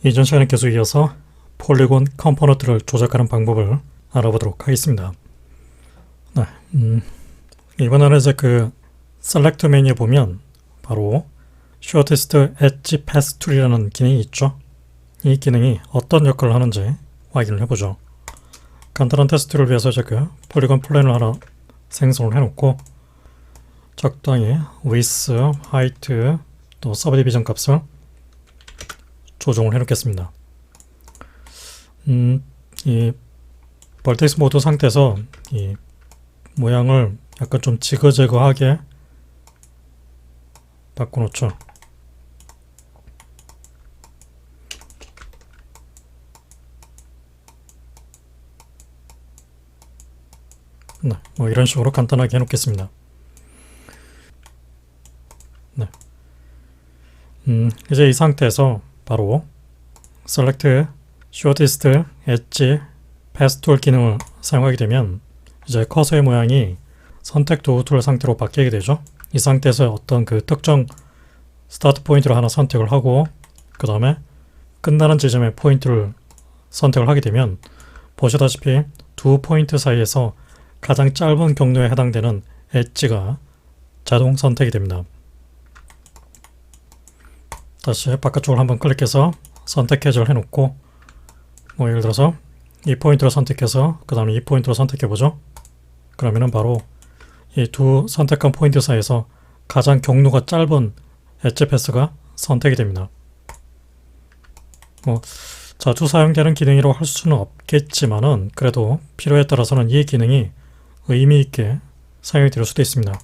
이전 시간에 계속 이어서 폴리곤 컴포넌트를 조작하는 방법을 알아보도록 하겠습니다. 네, 이번에는 이제 셀렉트 메뉴에 보면 바로 Shortest Edge Path Tool이라는 기능이 있죠. 이 기능이 어떤 역할을 하는지 확인을 해보죠. 간단한 테스트를 위해서 이제 폴리곤 플랜을 하나 생성을 해놓고 적당히 width, height, 또 서브디비전 값을 조정을 해놓겠습니다. 이 벌텍스 모드 상태에서 이 모양을 약간 좀 지그재그하게 바꿔놓죠. 네, 뭐 이런 식으로 간단하게 해놓겠습니다. 네. 이제 이 상태에서 바로 Select Shortest Edge Path Tool 기능을 사용하게 되면 이제 커서의 모양이 선택 도구 툴 상태로 바뀌게 되죠. 이 상태에서 어떤 특정 스타트 포인트를 하나 선택을 하고 그 다음에 끝나는 지점의 포인트를 선택을 하게 되면 보시다시피 두 포인트 사이에서 가장 짧은 경로에 해당되는 엣지가 자동 선택이 됩니다. 다시 바깥쪽을 한번 클릭해서 선택 해제를 해놓고 뭐 예를 들어서 이 포인트를 선택해서 그 다음에 이 포인트를 선택해보죠. 그러면은 바로 이 두 선택한 포인트 사이에서 가장 경로가 짧은 엣지 패스가 선택이 됩니다. 뭐 자주 사용되는 기능이라고 할 수는 없겠지만은 그래도 필요에 따라서는 이 기능이 의미 있게 사용이 될 수도 있습니다.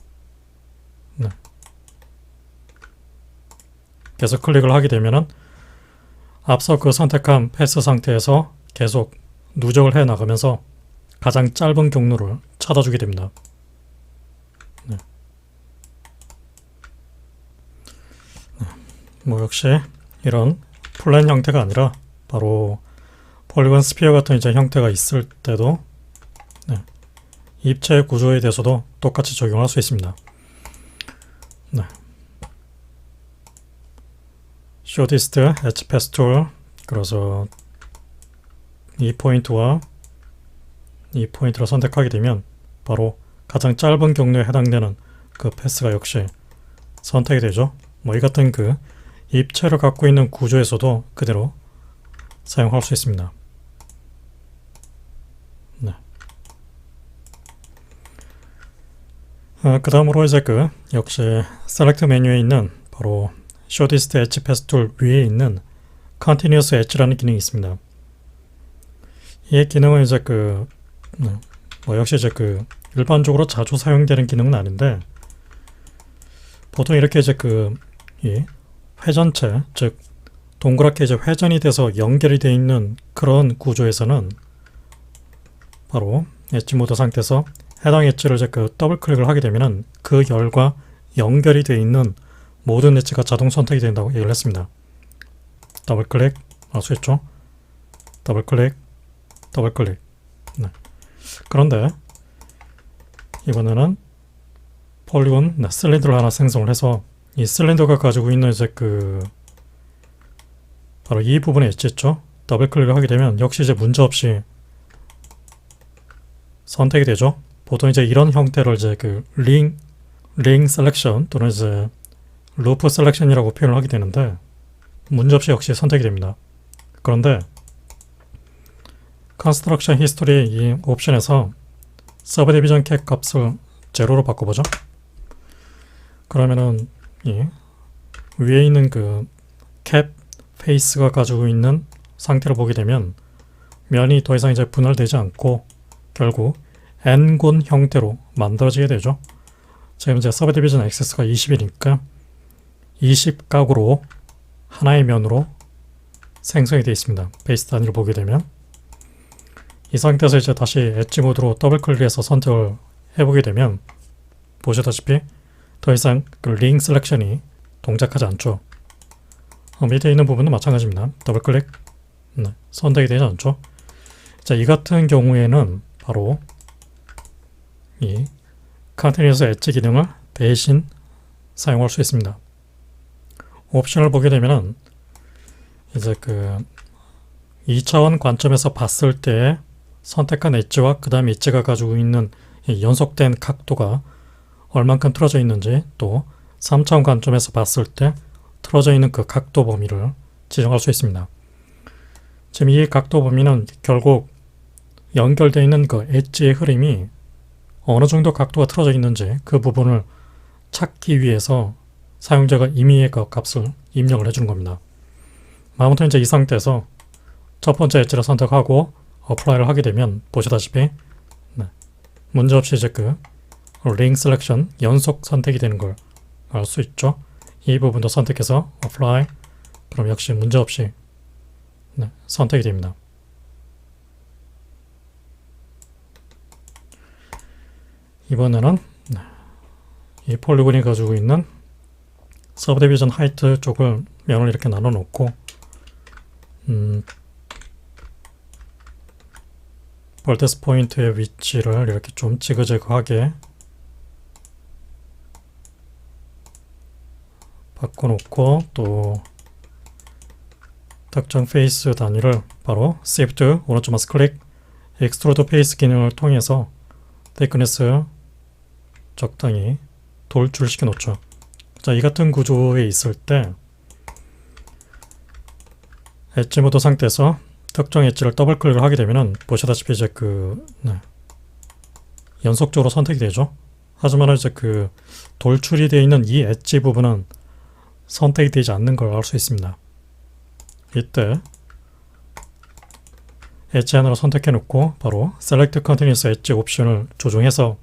네. 계속 클릭을 하게 되면은 앞서 선택한 패스 상태에서 계속 누적을 해 나가면서 가장 짧은 경로를 찾아주게 됩니다. 네. 뭐 역시 이런 플랜 형태가 아니라 바로 폴리곤 스피어 같은 이제 형태가 있을 때도 입체 구조에 대해서도 똑같이 적용할 수 있습니다. 네. Shortest Edge Path Tool, 그래서 이 포인트와 이 포인트를 선택하게 되면 바로 가장 짧은 경로에 해당되는 패스가 역시 선택이 되죠. 뭐 이 같은 입체를 갖고 있는 구조에서도 그대로 사용할 수 있습니다. 네. 그 다음으로 이제 역시 셀렉트 메뉴에 있는 바로 Shortest Edge Path Tool 위에 있는 Continuous Edge라는 기능이 있습니다. 이 기능은 이제 뭐 역시 이제 일반적으로 자주 사용되는 기능은 아닌데 보통 이렇게 이제 이 회전체, 즉 동그랗게 이제 회전이 돼서 연결이 되어 있는 그런 구조에서는 바로 엣지 모드 상태에서 해당 엣지를 이제 더블 클릭을 하게 되면은 그 열과 연결이 되어 있는 모든 엣지가 자동 선택이 된다고 얘기를 했습니다. 더블 클릭, 아시겠죠? 더블 클릭, 더블 클릭. 네. 그런데 이번에는 폴리곤 실린더를 하나 생성을 해서 이 실린더가 가지고 있는 이제 바로 이 부분에 엣지 있죠? 더블 클릭을 하게 되면 역시 이제 문제없이 선택이 되죠. 보통 이제 이런 형태를 이제 링 셀렉션 또는 이제 루프 셀렉션이라고 표현을 하게 되는데 문제없이 역시 선택이 됩니다. 그런데 컨스트럭션 히스토리 이 옵션에서 서브디비전 캡 값을 제로로 바꿔보죠. 그러면은 이 위에 있는 캡 페이스가 가지고 있는 상태를 보게 되면 면이 더 이상 이제 분할되지 않고 결국 n곤 형태로 만들어지게 되죠. 지금 이제 서브디비전 액세스가 20이니까 20각으로 하나의 면으로 생성이 되어 있습니다. 베이스 단위를 보게 되면 이 상태에서 이제 다시 엣지 모드로 더블 클릭해서 선택을 해보게 되면 보시다시피 더 이상 링 셀렉션이 동작하지 않죠. 밑에 있는 부분도 마찬가지입니다. 더블 클릭, 네, 선택이 되지 않죠. 자, 이 같은 경우에는 바로 이 Continuous Edge 기능을 대신 사용할 수 있습니다. 옵션을 보게 되면은 이제 그 2차원 관점에서 봤을 때 선택한 엣지와 그 다음 엣지가 가지고 있는 이 연속된 각도가 얼만큼 틀어져 있는지, 또 3차원 관점에서 봤을 때 틀어져 있는 그 각도 범위를 지정할 수 있습니다. 지금 이 각도 범위는 결국 연결되어 있는 그 엣지의 흐름이 어느 정도 각도가 틀어져 있는지 그 부분을 찾기 위해서 사용자가 임의의 그 값을 입력을 해주는 겁니다. 아무튼 이제 이 상태에서 첫 번째 엣지를 선택하고 어플라이를 하게 되면 보시다시피 문제없이 이제 그 링 셀렉션 연속 선택이 되는 걸 알 수 있죠. 이 부분도 선택해서 어플라이, 그럼 역시 문제없이 선택이 됩니다. 이번에는 이 폴리곤이 가지고 있는 서브디비전 하이트 쪽을 면을 이렇게 나눠 놓고 벌테스 포인트의 위치를 이렇게 좀 지그재그하게 바꿔놓고, 또 특정 페이스 단위를 바로 Shift 오른쪽 마우스 클릭 Extrude Face 기능을 통해서 thickness 적당히 돌출시켜 놓죠. 자, 이 같은 구조에 있을 때 엣지 모드 상태에서 특정 엣지를 더블 클릭을 하게 되면은 보시다시피 이제 연속적으로 선택이 되죠. 하지만 이제 그 돌출이 되어 있는 이 엣지 부분은 선택이 되지 않는 걸 알 수 있습니다. 이때 엣지 하나를 선택해 놓고 바로 Select Continuous Edge 옵션을 조정해서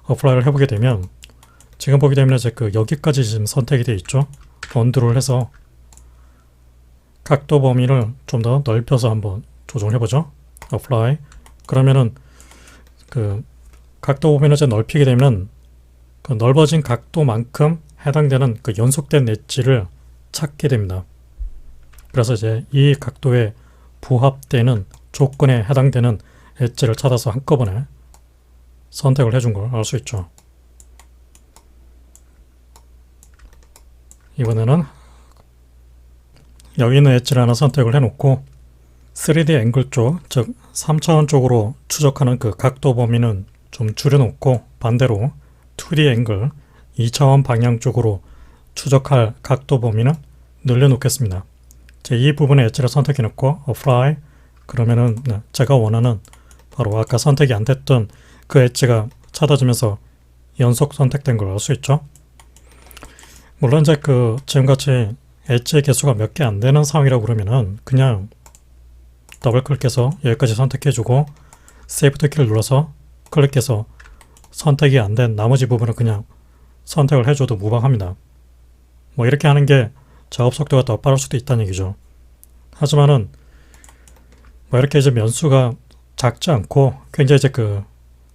어플라이를 해보게 되면 지금 보게 되면 이제 그 여기까지 지금 선택이 되어 있죠. 언두를 해서 각도 범위를 좀 더 넓혀서 한번 조정해 보죠. 어플라이. 그러면은 그 각도 범위를 이제 넓히게 되면 그 넓어진 각도만큼 해당되는 그 연속된 엣지를 찾게 됩니다. 그래서 이제 이 각도에 부합되는 조건에 해당되는 엣지를 찾아서 한꺼번에 선택을 해준 걸 알 수 있죠. 이번에는 여기 있는 엣지를 하나 선택을 해놓고 3D 앵글 쪽, 즉 3차원 쪽으로 추적하는 그 각도 범위는 좀 줄여놓고 반대로 2D 앵글 2차원 방향 쪽으로 추적할 각도 범위는 늘려놓겠습니다. 이 부분의 엣지를 선택해놓고 Apply, 그러면은 제가 원하는 바로 아까 선택이 안 됐던 그 엣지가 찾아지면서 연속 선택된 걸 알 수 있죠. 물론 이제 그 지금같이 엣지의 개수가 몇 개 안 되는 상황이라고 그러면은 그냥 더블 클릭해서 여기까지 선택해주고 세이프 키를 눌러서 클릭해서 선택이 안 된 나머지 부분을 그냥 선택을 해줘도 무방합니다. 뭐 이렇게 하는 게 작업 속도가 더 빠를 수도 있다는 얘기죠. 하지만은 뭐 이렇게 이제 면수가 작지 않고 굉장히 이제 그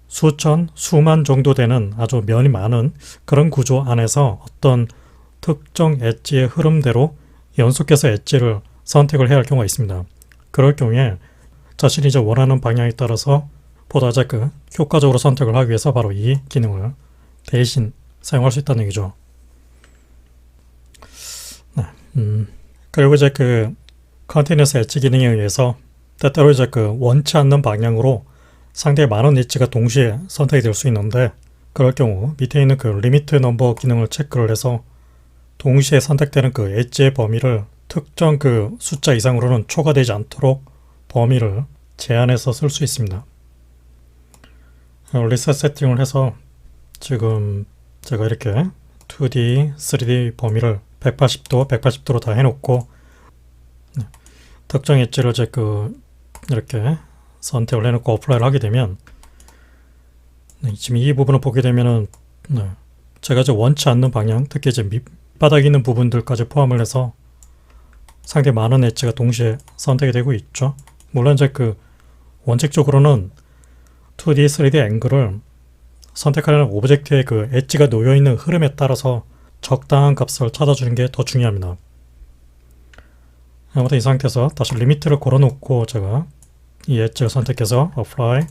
수천, 수만 정도 되는 아주 면이 많은 그런 구조 안에서 어떤 특정 엣지의 흐름대로 연속해서 엣지를 선택을 해야 할 경우가 있습니다. 그럴 경우에 자신이 이제 원하는 방향에 따라서 보다 이제 그 효과적으로 선택을 하기 위해서 바로 이 기능을 대신 사용할 수 있다는 얘기죠. 그리고 이제 그 컨티뉴어스 엣지 기능에 의해서 때때로 이제 그 원치 않는 방향으로 상당히 많은 엣지가 동시에 선택이 될 수 있는데, 그럴 경우 밑에 있는 그 리미트 넘버 기능을 체크를 해서 동시에 선택되는 그 엣지의 범위를 특정 그 숫자 이상으로는 초과되지 않도록 범위를 제한해서 쓸 수 있습니다. 리셋 세팅을 해서 지금 제가 이렇게 2D, 3D 범위를 180도, 180도로 다 해놓고 특정 엣지를 이제 이렇게 선택을 해놓고 어플라이를 하게 되면 지금 이 부분을 보게 되면은 제가 이제 원치 않는 방향, 특히 이제 밑바닥에 있는 부분들까지 포함을 해서 상당히 많은 엣지가 동시에 선택이 되고 있죠. 물론 이제 그 원칙적으로는 2D, 3D 앵글을 선택하려는 오브젝트의 그 엣지가 놓여있는 흐름에 따라서 적당한 값을 찾아주는 게 더 중요합니다. 아무튼 이 상태에서 다시 리미트를 걸어놓고 제가 이 엣지를 선택해서 Apply,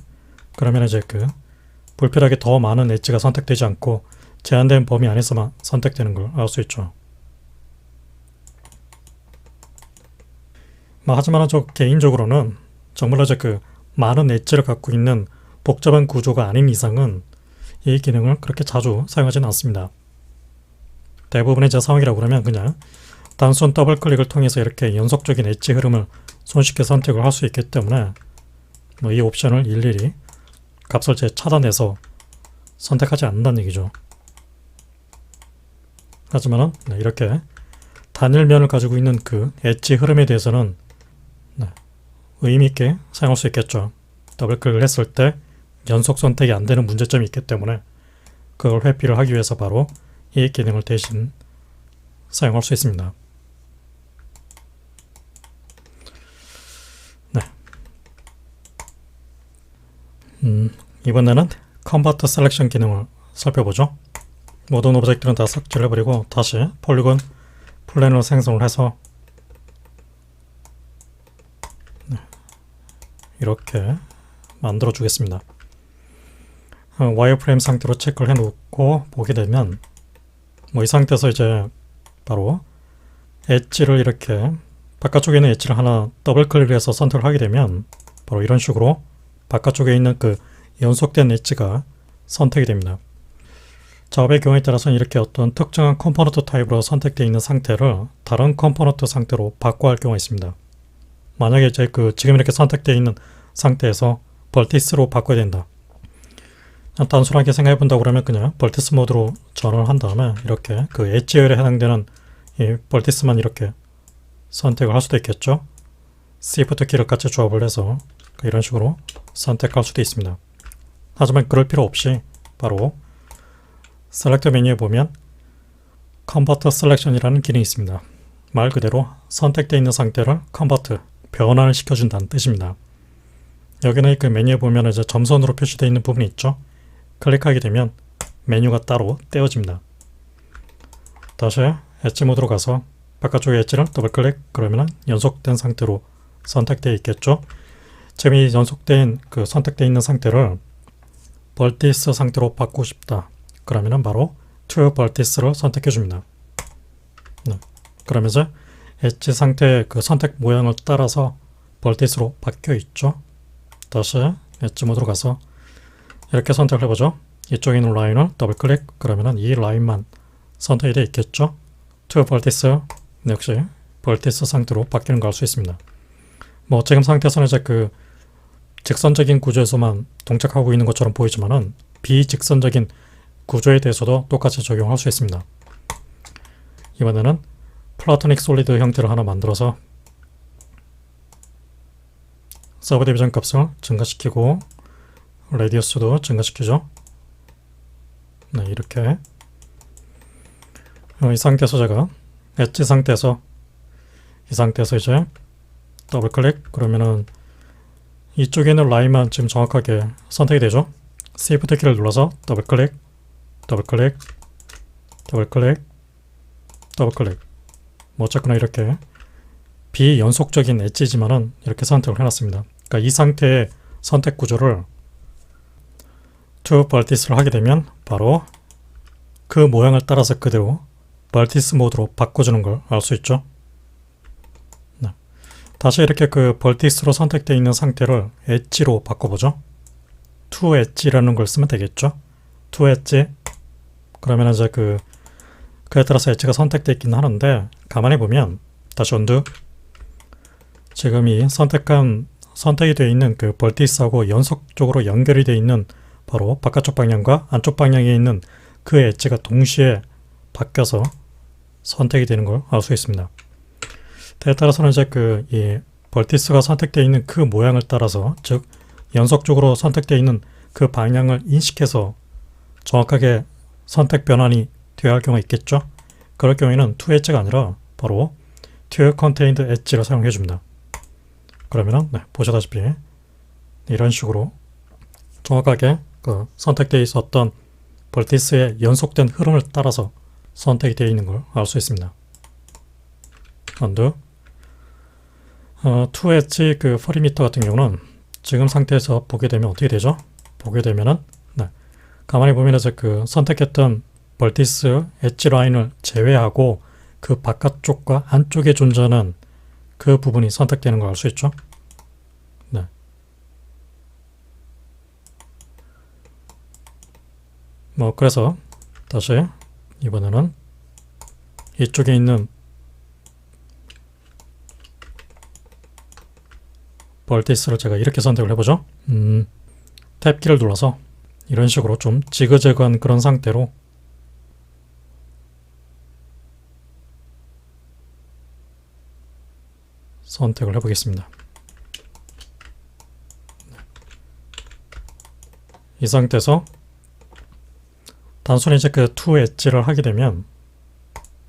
그러면 이제 그 불필요하게 더 많은 엣지가 선택되지 않고 제한된 범위 안에서만 선택되는 걸 알 수 있죠. 하지만 저 개인적으로는 정말로 그 많은 엣지를 갖고 있는 복잡한 구조가 아닌 이상은 이 기능을 그렇게 자주 사용하지는 않습니다. 대부분의 제 상황이라고 그러면 그냥 단순 더블 클릭을 통해서 이렇게 연속적인 엣지 흐름을 손쉽게 선택을 할 수 있기 때문에 이 옵션을 일일이 값을 차단해서 선택하지 않는다는 얘기죠. 하지만은 이렇게 단일면을 가지고 있는 그 엣지 흐름에 대해서는 의미있게 사용할 수 있겠죠. 더블 클릭을 했을 때 연속 선택이 안 되는 문제점이 있기 때문에 그걸 회피를 하기 위해서 바로 이 기능을 대신 사용할 수 있습니다. 이번에는 컨버터 셀렉션 기능을 살펴보죠. 모든 오브젝트는 다 삭제해버리고 다시 폴리곤 플랜으로 생성을 해서 이렇게 만들어 주겠습니다. 와이어프레임 상태로 체크를 해놓고 보게 되면 이 상태에서 이제 바로 엣지를 이렇게 바깥쪽에 있는 엣지를 하나 더블 클릭해서 선택을 하게 되면 바로 이런 식으로 바깥쪽에 있는 그 연속된 엣지가 선택이 됩니다. 작업의 경우에 따라서는 이렇게 어떤 특정한 컴포넌트 타입으로 선택되어 있는 상태를 다른 컴포넌트 상태로 바꿔야 할 경우가 있습니다. 만약에 이제 지금 이렇게 선택되어 있는 상태에서 벌티스로 바꿔야 된다. 단순하게 생각해 본다고 그러면 그냥 벌티스 모드로 전환을 한 다음에 이렇게 그 엣지열에 해당되는 이 벌티스만 이렇게 선택을 할 수도 있겠죠. Shift 키를 같이 조합을 해서 이런 식으로 선택할 수도 있습니다. 하지만 그럴 필요 없이 바로 셀렉터 메뉴에 보면 컨버터 셀렉션이라는 기능이 있습니다. 말 그대로 선택되어 있는 상태를 컨버트, 변환을 시켜준다는 뜻입니다. 여기는 그 메뉴에 보면 이제 점선으로 표시되어 있는 부분이 있죠. 클릭하게 되면 메뉴가 따로 떼어집니다. 다시 엣지 모드로 가서 바깥쪽의 엣지를 더블 클릭, 그러면 연속된 상태로 선택되어 있겠죠. 지금 이 연속된 선택되어 있는 상태를 벌티스 상태로 바꾸고 싶다. 그러면 바로 To Vertice를 선택해 줍니다. 그러면서 엣지 상태의 선택 모양을 따라서 벌티스로 바뀌어 있죠. 다시 엣지 모드로 가서 이렇게 선택을 해보죠. 이쪽에 있는 라인을 더블 클릭, 그러면 이 라인만 선택이 되어 있겠죠. To Vertice 역시 벌티스 상태로 바뀌는 걸 알 수 있습니다. 지금 상태에서는 이제 직선적인 구조에서만 동작하고 있는 것처럼 보이지만은 비직선적인 구조에 대해서도 똑같이 적용할 수 있습니다. 이번에는 플라토닉 솔리드 형태를 하나 만들어서 서브 디비전 값을 증가시키고 레디어스도 증가시키죠. 이렇게 이 상태에서 제가 엣지 상태에서 이 상태에서 이제 더블 클릭, 그러면은 이쪽에 있는 라인만 지금 정확하게 선택이 되죠. Shift 키를 눌러서 더블 클릭, 더블 클릭, 더블 클릭, 더블 클릭. 어쨌거나 이렇게 비연속적인 엣지지만은 이렇게 선택을 해놨습니다. 그러니까 이 상태의 선택 구조를 To Vertice를 하게 되면 바로 그 모양을 따라서 그대로 벌티스 모드로 바꿔주는 걸 알 수 있죠. 다시 이렇게 벌티스로 선택되어 있는 상태를 엣지로 바꿔보죠. To 엣지라는 걸 쓰면 되겠죠. To 엣지. 그러면 이제 그에 따라서 엣지가 선택되어 있긴 하는데 가만히 보면 다시 언두. 지금 이 선택이 되어 있는 벌티스하고 연속적으로 연결이 되어 있는 바로 바깥쪽 방향과 안쪽 방향에 있는 그 엣지가 동시에 바뀌어서 선택이 되는 걸 알 수 있습니다. 때에 따라서는 이제 이 벌티스가 선택되어 있는 그 모양을 따라서, 즉 연속적으로 선택되어 있는 그 방향을 인식해서 정확하게 선택 변환이 되어야 할 경우가 있겠죠. 그럴 경우에는 To 엣지가 아니라 바로 To Contained 엣지를 사용해 줍니다. 그러면은 보시다시피 이런 식으로 정확하게 선택되어 있었던 벌티스의 연속된 흐름을 따라서 선택이 되어 있는 걸 알 수 있습니다. 언두. To 엣지 퍼리미터 같은 경우는 지금 상태에서 보게 되면 어떻게 되죠? 보게 되면은 가만히 보면 이제 선택했던 벌티스 엣지 라인을 제외하고 그 바깥쪽과 안쪽에 존재하는 그 부분이 선택되는 걸 알 수 있죠. 네. 그래서 다시 이번에는 이쪽에 있는 벌티스를 제가 이렇게 선택을 해보죠. 탭키를 눌러서 이런 식으로 좀 지그재그한 그런 상태로 선택을 해보겠습니다. 이 상태에서 단순히 이제 그 투 엣지를 하게 되면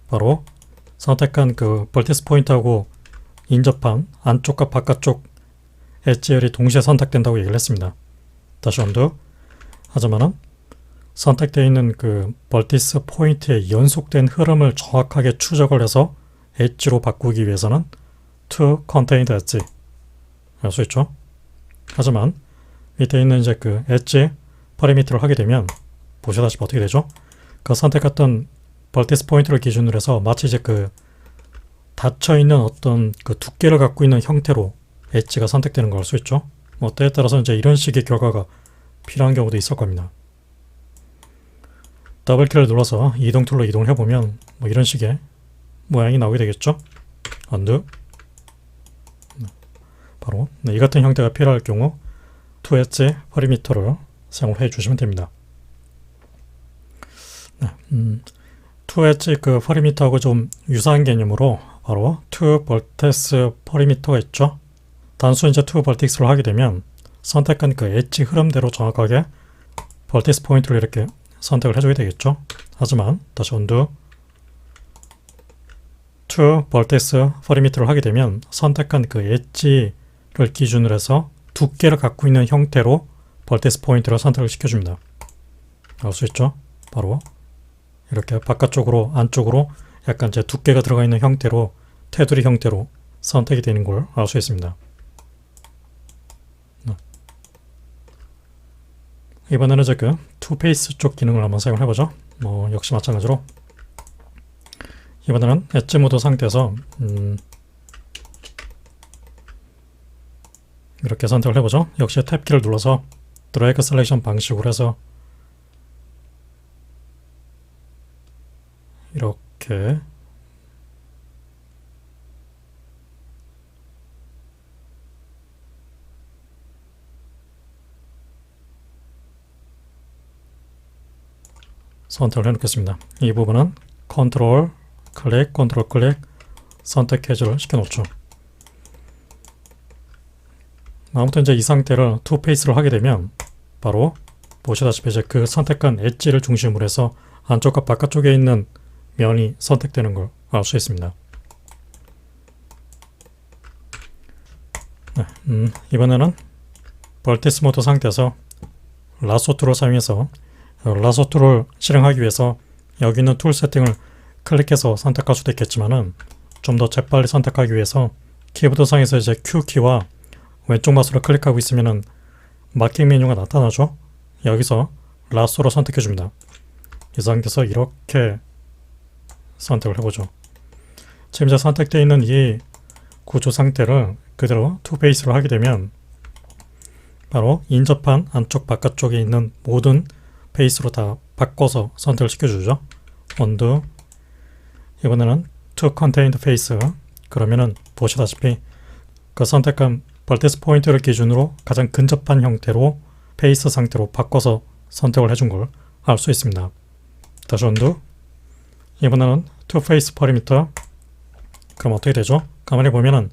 바로 선택한 그 벌티스 포인트하고 인접한 안쪽과 바깥쪽 엣지열이 동시에 선택된다고 얘기를 했습니다. 다시 언두. 하지만은 선택되어 있는 그 벌티스 포인트의 연속된 흐름을 정확하게 추적을 해서 엣지로 바꾸기 위해서는 to contained 엣지 알 수 있죠. 하지만 밑에 있는 이제 그 엣지 파라미터를 하게 되면 보시다시피 어떻게 되죠? 그 선택했던 벌티스 포인트를 기준으로 해서 마치 이제 그 닫혀있는 어떤 그 두께를 갖고 있는 형태로 엣지가 선택되는 걸 알 수 있죠. 때에 따라서 이제 이런 식의 결과가 필요한 경우도 있을 겁니다. 더블키를 눌러서 이동 툴로 이동을 해보면 이런 식의 모양이 나오게 되겠죠. 언두. 바로 이 같은 형태가 필요할 경우 투 엣지 퍼리미터를 사용을 해주시면 됩니다. 투 엣지 그 퍼리미터하고 좀 유사한 개념으로 바로 투 벌티스 퍼리미터가 있죠. 단순히 이제 투 벌티스를 하게 되면 선택한 그 엣지 흐름대로 정확하게 벌티스 포인트를 이렇게 선택을 해주게 되겠죠. 하지만 다시 언두 투 벌티스 퍼리미터를 하게 되면 선택한 그 엣지를 기준으로 해서 두께를 갖고 있는 형태로 벌티스 포인트를 선택을 시켜줍니다. 알 수 있죠? 바로 이렇게 바깥쪽으로 안쪽으로 약간 제 두께가 들어가 있는 형태로 테두리 형태로 선택이 되는 걸 알 수 있습니다. 이번에는 이제 그 투페이스 쪽 기능을 한번 사용을 해보죠. 역시 마찬가지로 이번에는 엣지 모드 상태에서 이렇게 선택을 해보죠. 역시 탭키를 눌러서 드래그 셀렉션 방식으로 해서 이렇게 선택을 해놓겠습니다. 이 부분은 컨트롤 클릭, 컨트롤 클릭 선택 해제를 시켜놓죠. 아무튼 이제 이 상태를 투페이스를 하게 되면 바로 보시다시피 이제 그 선택한 엣지를 중심으로 해서 안쪽과 바깥쪽에 있는 면이 선택되는 걸 알 수 있습니다. 네, 이번에는 벌티스 모드 상태에서 라소 툴을 사용해서 라소 툴을 실행하기 위해서 여기 있는 툴 세팅을 클릭해서 선택할 수도 있겠지만은 좀 더 재빨리 선택하기 위해서 키보드 상에서 이제 Q키와 왼쪽 마우스를 클릭하고 있으면은 마킹 메뉴가 나타나죠. 여기서 라소로 선택해 줍니다. 이 상태에서 이렇게 선택을 해보죠. 지금 이제 선택되어 있는 이 구조 상태를 그대로 투페이스로 하게 되면 바로 인접한 안쪽 바깥쪽에 있는 모든 페이스로 다 바꿔서 선택을 시켜주죠. 언두. 이번에는 to contained face. 그러면은 보시다시피 그 선택한 벌티스 포인트를 기준으로 가장 근접한 형태로 페이스 상태로 바꿔서 선택을 해준 걸 알 수 있습니다. 다시 언두. 이번에는 to face perimeter. 그럼 어떻게 되죠? 가만히 보면은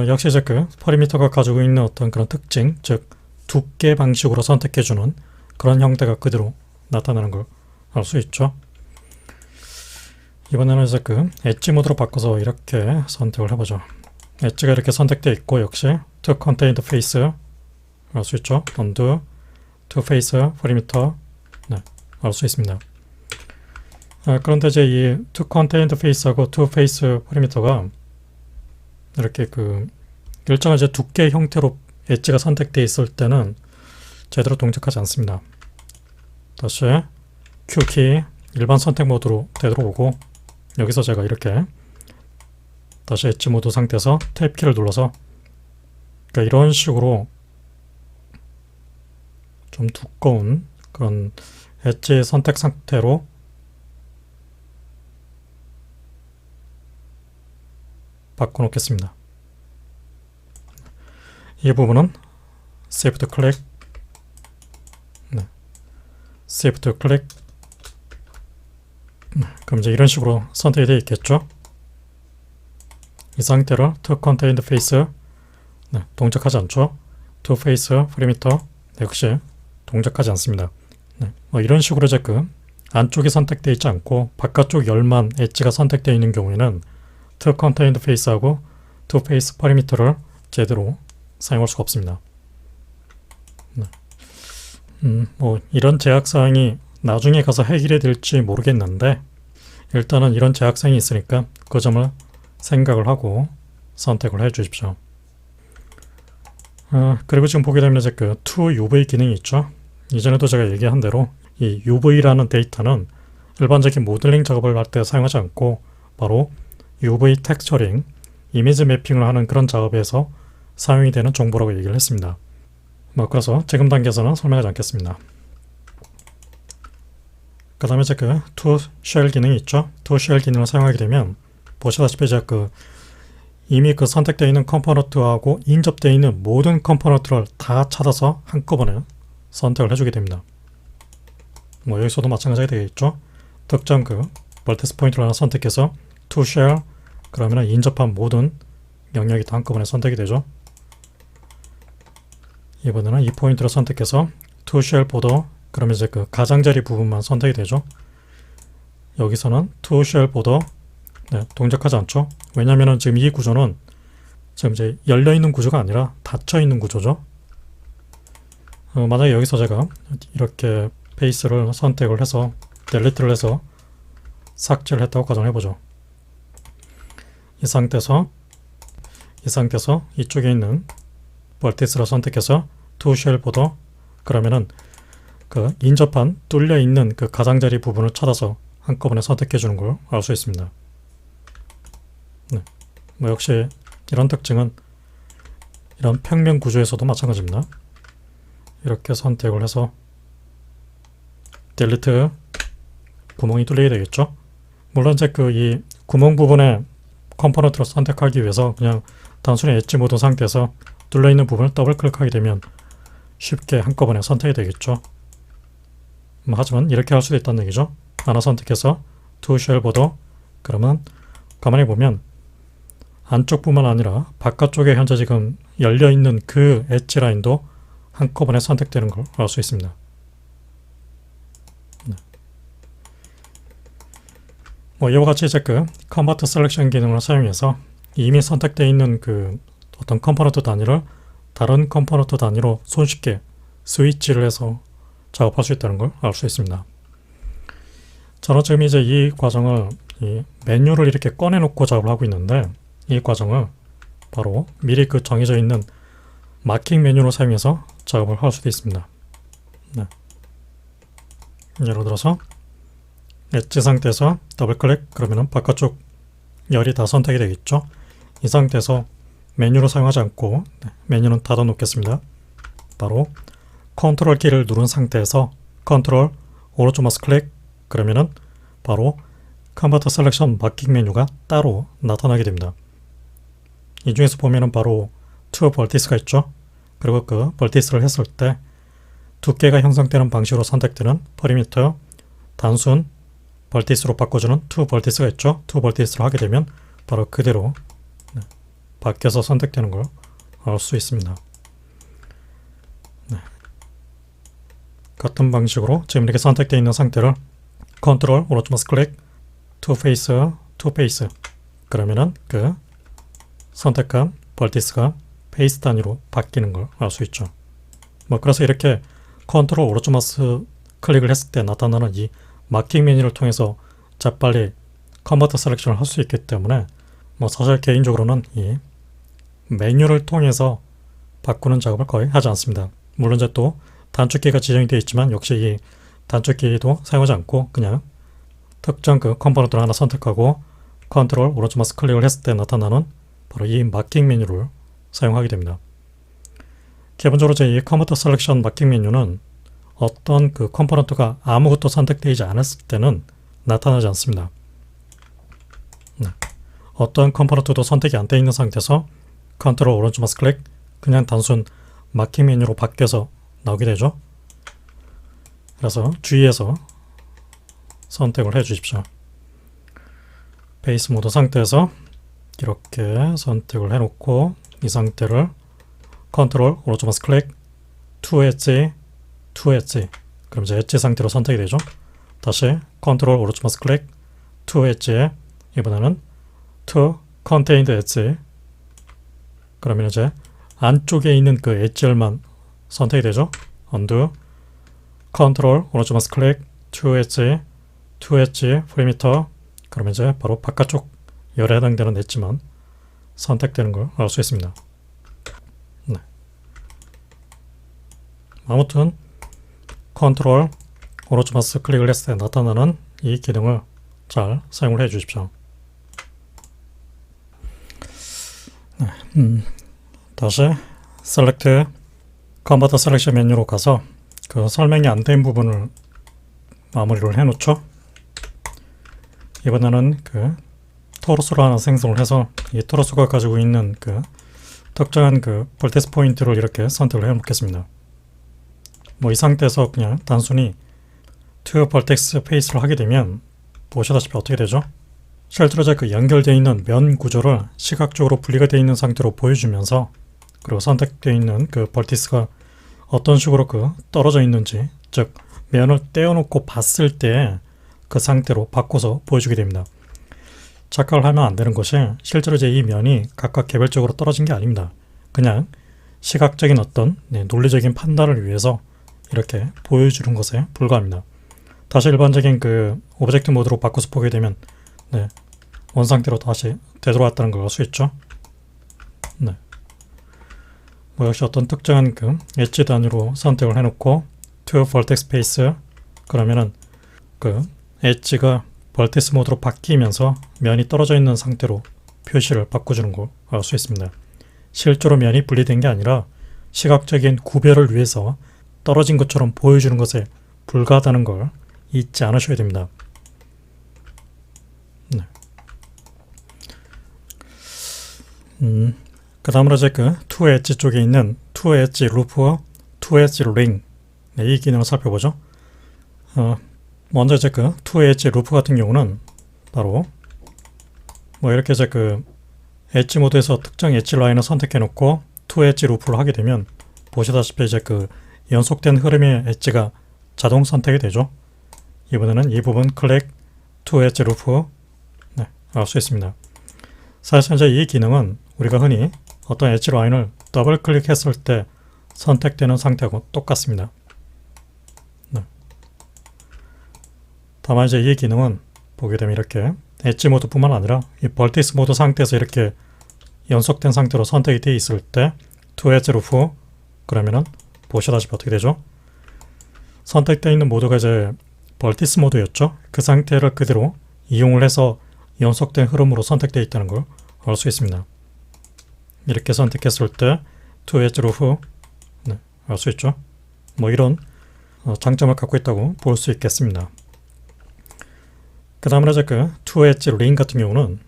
역시 이제 그 퍼리미터가 가지고 있는 어떤 그런 특징, 즉 두께 방식으로 선택해주는 그런 형태가 그대로 나타나는 걸 알 수 있죠. 이번에는 이제 그 엣지 모드로 바꿔서 이렇게 선택을 해보죠. 엣지가 이렇게 선택되어 있고 역시 to contained face 알 수 있죠. undo to face perimeter 네, 알 수 있습니다. 그런데 이제 이 to contained face하고 to face perimeter가 이렇게 그 일정한 이제 두께 형태로 엣지가 선택되어 있을 때는 제대로 동작하지 않습니다. 다시 Q키 일반 선택 모드로 되돌아오고 여기서 제가 이렇게 다시 엣지 모드 상태에서 탭 키를 눌러서, 그러니까 이런 식으로 좀 두꺼운 그런 엣지 선택 상태로 바꿔놓겠습니다. 이 부분은 Shift 클릭, Shift 클릭. 그럼 이제 이런 식으로 선택이 되어 있겠죠. 이 상태로 To Contained Face, 동작하지 않죠. To Face Perimeter, 역시 동작하지 않습니다. 뭐 이런 식으로 이제 그 안쪽이 선택되어 있지 않고 바깥쪽 열만 엣지가 선택되어 있는 경우에는 To Contained Face하고 To Face Perimeter를 제대로 사용할 수가 없습니다. 뭐 이런 제약사항이 나중에 가서 해결이 될지 모르겠는데, 일단은 이런 제약사항이 있으니까 그 점을 생각을 하고 선택을 해 주십시오. 그리고 지금 보게 되면 이제 그 To UV 기능이 있죠. 이전에도 제가 얘기한 대로 이 UV라는 데이터는 일반적인 모델링 작업을 할 때 사용하지 않고 바로 UV 텍스처링, 이미지 매핑을 하는 그런 작업에서 사용이 되는 정보라고 얘기를 했습니다. 그래서 지금 단계에서는 설명하지 않겠습니다. 그 다음에 이제 그 To Shell 기능이 있죠. To Shell 기능을 사용하게 되면 보시다시피 이제 그 이미 그 선택되어 있는 컴포넌트하고 인접되어 있는 모든 컴포넌트를 다 찾아서 한꺼번에 선택을 해주게 됩니다. 여기서도 마찬가지가 되겠죠. 특정 그 멀티스 포인트를 하나 선택해서 To Shell, 그러면 인접한 모든 영역이 다 한꺼번에 선택이 되죠. 이번에는 이 포인트를 선택해서 To Shell Border, 그러면 이제 그 가장자리 부분만 선택이 되죠. 여기서는 To Shell Border, 동작하지 않죠. 왜냐면은 지금 이 구조는 지금 이제 열려있는 구조가 아니라 닫혀있는 구조죠. 만약에 여기서 제가 이렇게 페이스를 선택을 해서 델리트를 해서 삭제를 했다고 가정해보죠. 이 상태에서 이쪽에 있는 멀티스를 선택해서 To Shell Border, 그러면은 그 인접한 뚫려 있는 그 가장자리 부분을 찾아서 한꺼번에 선택해 주는 걸 알 수 있습니다. 역시 이런 특징은 이런 평면 구조에서도 마찬가지입니다. 이렇게 선택을 해서 델리트, 구멍이 뚫리게 되겠죠. 물론 이제 그 이 구멍 부분에 컴포넌트를 선택하기 위해서 그냥 단순히 엣지 모드 상태에서 뚫려 있는 부분을 더블 클릭하게 되면 쉽게 한꺼번에 선택이 되겠죠. 하지만 이렇게 할 수도 있다는 얘기죠. 하나 선택해서 To Shell Border, 그러면 가만히 보면 안쪽뿐만 아니라 바깥쪽에 현재 지금 열려있는 그 엣지 라인도 한꺼번에 선택되는 걸 알 수 있습니다. 이와 같이 이제 그 Convert Selection 기능을 사용해서 이미 선택되어 있는 그 어떤 컴포넌트 단위를 다른 컴포넌트 단위로 손쉽게 스위치를 해서 작업할 수 있다는 걸 알 수 있습니다. 저는 지금 이제 이 과정을 이 메뉴를 이렇게 꺼내놓고 작업을 하고 있는데, 이 과정을 바로 미리 그 정해져 있는 마킹 메뉴를 사용해서 작업을 할 수도 있습니다. 예를 들어서 엣지 상태에서 더블 클릭, 그러면은 바깥쪽 열이 다 선택이 되겠죠. 이 상태에서 메뉴를 사용하지 않고 메뉴는 닫아 놓겠습니다. 바로 컨트롤 키를 누른 상태에서 컨트롤 오른쪽 마우스 클릭, 그러면은 바로 컨버터 셀렉션 마킹 메뉴가 따로 나타나게 됩니다. 이 중에서 보면은 바로 투 벌티스가 있죠. 그리고 그 벌티스를 했을 때 두께가 형성되는 방식으로 선택되는 퍼리미터 단순 벌티스로 바꿔주는 투 벌티스가 있죠. 투 벌티스를 하게 되면 바로 그대로 바뀌어서 선택되는 걸 알 수 있습니다. 같은 방식으로 지금 이렇게 선택되어 있는 상태를 컨트롤 오른쪽 마우스 클릭 투 페이스 그러면은 그 선택한 벌티스가 페이스 단위로 바뀌는 걸 알 수 있죠. 그래서 이렇게 컨트롤 오른쪽 마우스 클릭을 했을 때 나타나는 이 마킹 메뉴를 통해서 재빨리 컨버터 셀렉션을 할 수 있기 때문에 사실 개인적으로는 이 메뉴를 통해서 바꾸는 작업을 거의 하지 않습니다. 물론 이제 또 단축키가 지정이 되어 있지만 역시 이 단축키도 사용하지 않고 그냥 특정 그 컴포넌트를 하나 선택하고 컨트롤 오른쪽 마우스 클릭을 했을 때 나타나는 바로 이 마킹 메뉴를 사용하게 됩니다. 기본적으로 이 컴퓨터 셀렉션 마킹 메뉴는 어떤 그 컴포넌트가 아무것도 선택되지 않았을 때는 나타나지 않습니다. 어떤 컴포넌트도 선택이 안 되어 있는 상태에서 컨트롤 오른쪽 마우스 클릭, 그냥 단순 마킹 메뉴로 바뀌어서 나오게 되죠. 그래서 주의해서 선택을 해 주십시오. 베이스 모드 상태에서 이렇게 선택을 해 놓고 이 상태를 컨트롤 오른쪽 마우스 클릭, to 엣지, 그럼 이제 엣지 상태로 선택이 되죠. 다시 컨트롤 오른쪽 마우스 클릭, to 엣지에 이번에는 to contained 엣지, 그러면 이제 안쪽에 있는 그 엣지열만 선택이 되죠. undo, 컨트롤 오른쪽 마우스 클릭, to 엣지 프리미터, 그러면 이제 바로 바깥쪽 열에 해당되는 엣지만 선택되는 걸 알 수 있습니다. 네. 아무튼 컨트롤 오른쪽 마우스 클릭을 했을 때 나타나는 이 기능을 잘 사용을 해 주십시오. 네. 다시 셀렉트 컨버터 셀렉션 메뉴로 가서 그 설명이 안 된 부분을 마무리를 해 놓죠. 이번에는 그 토로스를 하나 생성을 해서 이 토로스가 가지고 있는 그 특정한 그 볼테스 포인트를 이렇게 선택을 해 놓겠습니다. 뭐 이 상태에서 그냥 단순히 to vertex face를 하게 되면 보시다시피 어떻게 되죠? 실제로 그 연결되어 있는 면 구조를 시각적으로 분리가 되어 있는 상태로 보여주면서, 그리고 선택되어 있는 그 벌티스가 어떤 식으로 그 떨어져 있는지, 즉 면을 떼어놓고 봤을 때 그 상태로 바꿔서 보여주게 됩니다. 착각을 하면 안 되는 것이, 실제로 이 면이 각각 개별적으로 떨어진 게 아닙니다. 그냥 시각적인 어떤 논리적인 판단을 위해서 이렇게 보여주는 것에 불과합니다. 다시 일반적인 그 오브젝트 모드로 바꿔서 보게 되면 원 상태로 다시 되돌아왔다는 걸 알 수 있죠. 네. 뭐 역시 어떤 특정한 그 엣지 단위로 선택을 해놓고 to vertex space, 그러면은 그 엣지가 벌티스 모드로 바뀌면서 면이 떨어져 있는 상태로 표시를 바꿔주는 걸 알 수 있습니다. 실제로 면이 분리된 게 아니라 시각적인 구별을 위해서 떨어진 것처럼 보여주는 것에 불과하다는 걸 잊지 않으셔야 됩니다. 네. 그 다음으로 이제 그 to 엣지 쪽에 있는 to 엣지 루프, to 엣지 링, 이 기능을 살펴보죠. 먼저 이제 그 to 엣지 루프 같은 경우는 바로 뭐 이렇게 이제 그 엣지 모드에서 특정 엣지 라인을 선택해 놓고 to 엣지 루프를 하게 되면 보시다시피 이제 그 연속된 흐름의 엣지가 자동 선택이 되죠. 이번에는 이 부분 클릭 to 엣지 루프 알 수 있습니다. 사실 이제 이 기능은 우리가 흔히 어떤 엣지 라인을 더블 클릭했을 때 선택되는 상태하고 똑같습니다. 다만 이제 이 기능은 보게 되면 이렇게 엣지 모드뿐만 아니라 이 벌티스 모드 상태에서 이렇게 연속된 상태로 선택이 되어 있을 때 to 엣지 루프, 그러면은 보시다시피 어떻게 되죠? 선택되어 있는 모드가 이제 벌티스 모드였죠. 그 상태를 그대로 이용을 해서 연속된 흐름으로 선택되어 있다는 걸 알 수 있습니다. 이렇게 선택했을 때 to 엣지 루프 알 수 있죠. 뭐 이런 장점을 갖고 있다고 볼 수 있겠습니다. 그 다음으로 이제 그 to 엣지 링 같은 경우는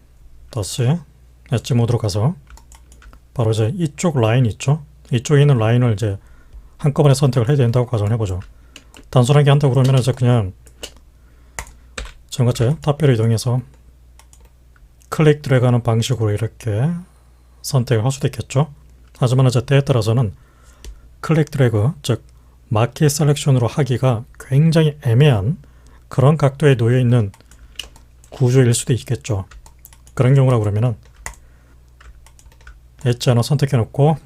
다시 엣지 모드로 가서 바로 이제 이쪽 라인 있죠. 이쪽에 있는 라인을 이제 한꺼번에 선택을 해야 된다고 가정을 해보죠. 단순하게 한다고 그러면 이제 그냥 지금같이 탑별을 이동해서 클릭 드래그하는 방식으로 이렇게 선택을 할 수도 있겠죠. 하지만 이제 때에 따라서는 클릭 드래그, 즉 마켓 셀렉션으로 하기가 굉장히 애매한 그런 각도에 놓여 있는 구조일 수도 있겠죠. 그런 경우라 그러면은 엣지 하나 선택해 놓고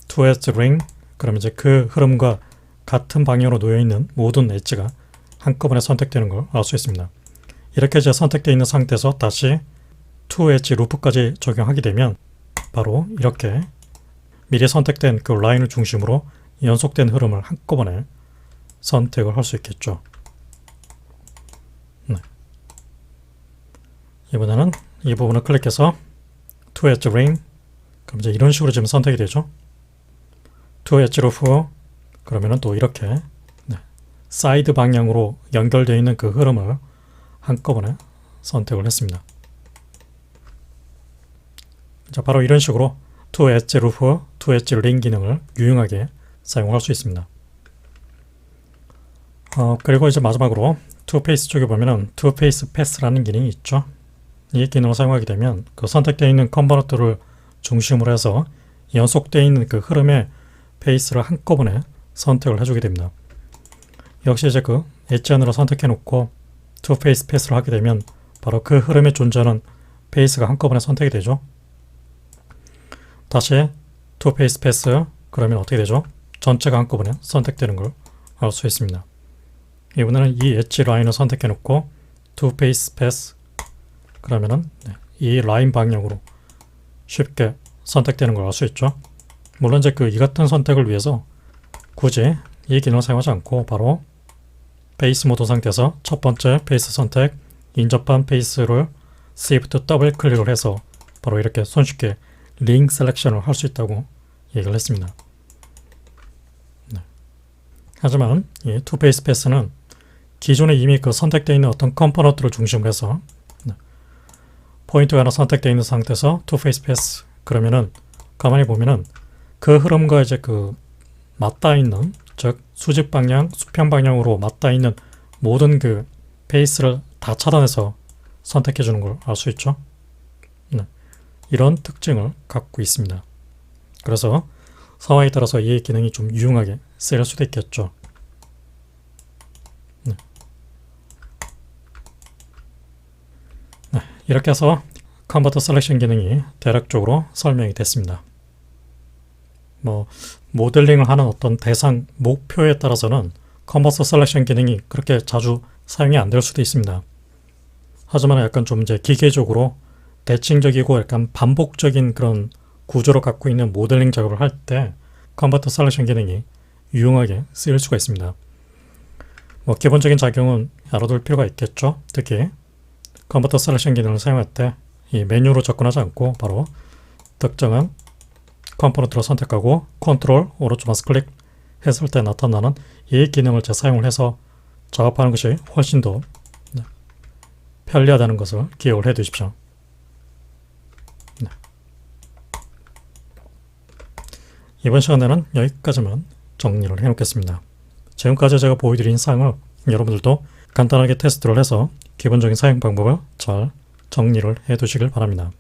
to 엣지 ring, 그러면 이제 그 흐름과 같은 방향으로 놓여 있는 모든 엣지가 한꺼번에 선택되는 걸 알 수 있습니다. 이렇게 이제 선택되어 있는 상태에서 다시 to 엣지 루프까지 적용하게 되면 바로 이렇게 미리 선택된 그 라인을 중심으로 연속된 흐름을 한꺼번에 선택을 할 수 있겠죠. 이번에는 이 부분을 클릭해서 to edge ring, 그럼 이제 이런 식으로 지금 선택이 되죠. to edge roof, 그러면은 또 이렇게 사이드 방향으로 연결되어 있는 그 흐름을 한꺼번에 선택을 했습니다. 자, 바로 이런 식으로 to edge roof, to edge ring 기능을 유용하게 사용할 수 있습니다. 그리고 이제 마지막으로 투페이스 쪽에 보면은 투페이스 패스라는 기능이 있죠. 이 기능을 사용하게 되면 그 선택되어 있는 컴포넌트를 중심으로 해서 연속되어 있는 그 흐름의 페이스를 한꺼번에 선택을 해주게 됩니다. 역시 이제 그 엣지 안으로 선택해 놓고 투페이스 패스를 하게 되면 바로 그 흐름에 존재하는 페이스가 한꺼번에 선택이 되죠. 다시 투페이스 패스, 그러면 어떻게 되죠? 전체가 한꺼번에 선택되는 걸 알 수 있습니다. 이번에는 이 엣지 라인을 선택해 놓고 투페이스 패스, 그러면은 이 라인 방향으로 쉽게 선택되는 걸 알 수 있죠. 물론 이제 이 같은 선택을 위해서 굳이 이 기능을 사용하지 않고 바로 페이스 모드 상태에서 첫 번째 페이스 선택, 인접한 페이스를 Shift 더블 클릭을 해서 바로 이렇게 손쉽게 링 셀렉션을 할 수 있다고 얘기를 했습니다. 하지만 이 투페이스 패스는 기존에 이미 그 선택되어 있는 어떤 컴포넌트를 중심으로 해서 포인트가 하나 선택되어 있는 상태에서 투페이스 패스, 그러면은 가만히 보면은 그 흐름과 이제 그 맞닿아 있는, 즉 수직 방향, 수평 방향으로 맞닿아 있는 모든 그 페이스를 다 차단해서 선택해 주는 걸 알 수 있죠. 이런 특징을 갖고 있습니다. 그래서 상황에 따라서 이 기능이 좀 유용하게 쓰일 수도 있겠죠. 이렇게 해서 컨버터 셀렉션 기능이 대략적으로 설명이 됐습니다. 모델링을 하는 어떤 대상 목표에 따라서는 컨버터 셀렉션 기능이 그렇게 자주 사용이 안 될 수도 있습니다. 하지만 약간 좀 이제 기계적으로 대칭적이고 약간 반복적인 그런 구조를 갖고 있는 모델링 작업을 할 때 컨버터 셀렉션 기능이 유용하게 쓰일 수가 있습니다. 기본적인 작용은 알아둘 필요가 있겠죠. 특히 컨버터 셀렉션 기능을 사용할 때 이 메뉴로 접근하지 않고 바로 특정한 컴포넌트로 선택하고 컨트롤 오른쪽 마우스 클릭 했을 때 나타나는 이 기능을 사용을 해서 작업하는 것이 훨씬 더 편리하다는 것을 기억을 해 두십시오. 이번 시간에는 여기까지만 정리를 해 놓겠습니다. 지금까지 제가 보여드린 사항을 여러분들도 간단하게 테스트를 해서 기본적인 사용 방법을 잘 정리를 해 두시길 바랍니다.